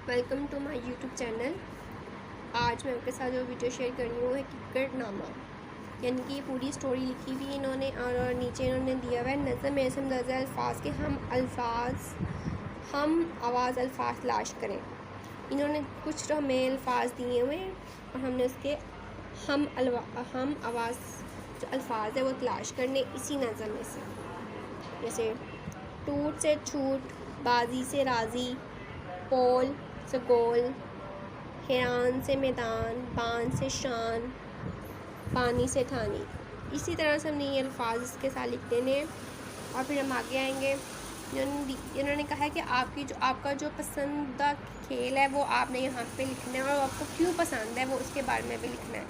Welcome to my YouTube channel. आज मैं आपके साथ जो वीडियो शेयर कर रही हूँ है किक्करनामा, यानी कि ये पूरी स्टोरी लिखी हुई है इन्होंने और नीचे इन्होंने दिया हुआ है नज़म ऐसम दर्जा अल्फाज के हम आवाज़ अल्फाज तलाश करें। इन्होंने कुछ हमें अल्फाज दिए हुए हैं और हमने उसके हम आवाज़ जो अल्फाज है वो तलाश करने इसी नज़म में से। जैसे टूट से छूट, बाजी से राज़ी, पोल से गोल, हैरान से मैदान, बान से शान, पानी से ठानी। इसी तरह से हमने ये अल्फाज इसके साथ लिख देने हैं और फिर हम आगे आएंगे। इन्होंने कहा है कि आपका जो पसंदीदा खेल है वो आपने यहाँ पे लिखना है और आपको क्यों पसंद है वो उसके बारे में भी लिखना है।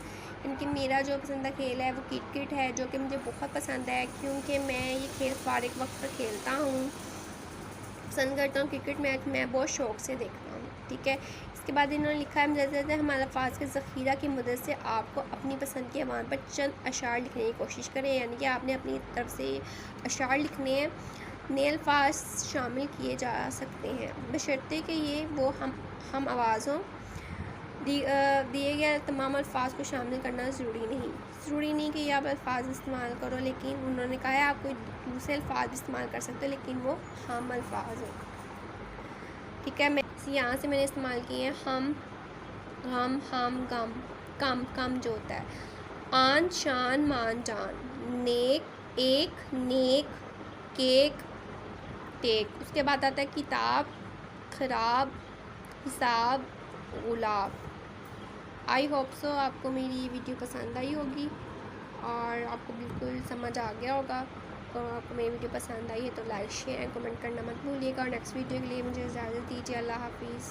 इनकी मेरा जो पसंदीदा खेल है वो क्रिकेट है, जो कि मुझे बहुत पसंद है क्योंकि मैं ये खेल फारिग वक्त पर खेलता हूँ, पसंद करता हूँ। क्रिकेट मैच मैं बहुत शौक़ से देखता हूँ। ठीक है, इसके बाद इन्होंने लिखा है जैसे हमारे अल्फाज के ज़ख़ीरा की मदद से आपको अपनी पसंद के अवान पर चंद अशार लिखने की कोशिश करें, यानी कि आपने अपनी तरफ से अशार लिखने हैं। नए अल्फाज शामिल किए जा सकते हैं बशर्ते कि ये वो हम आवाज़ हों। दिए गए तमाम अल्फाज को शामिल करना ज़रूरी नहीं कि आप अल्फाज इस्तेमाल करो, लेकिन उन्होंने कहा है आप कोई दूसरे अल्फाज भी इस्तेमाल कर सकते हो लेकिन वो हम अल्फाज हो। ठीक है, मैं यहाँ से मैंने इस्तेमाल किए हैं हम, गम, कम जो होता है, आन, शान, मान, जान, नेक, एक, नेक, केक, टेक। उसके बाद आता है किताब, खराब, हिसाब, गुलाब। आई होप सो आपको मेरी वीडियो पसंद आई होगी और आपको बिल्कुल समझ आ गया होगा। तो आपको मेरी वीडियो पसंद आई है तो लाइक शेयर एंड कमेंट करना मत भूलिएगा और नेक्स्ट वीडियो के लिए मुझे इजाज़त दीजिए। अल्लाह हाफिज़।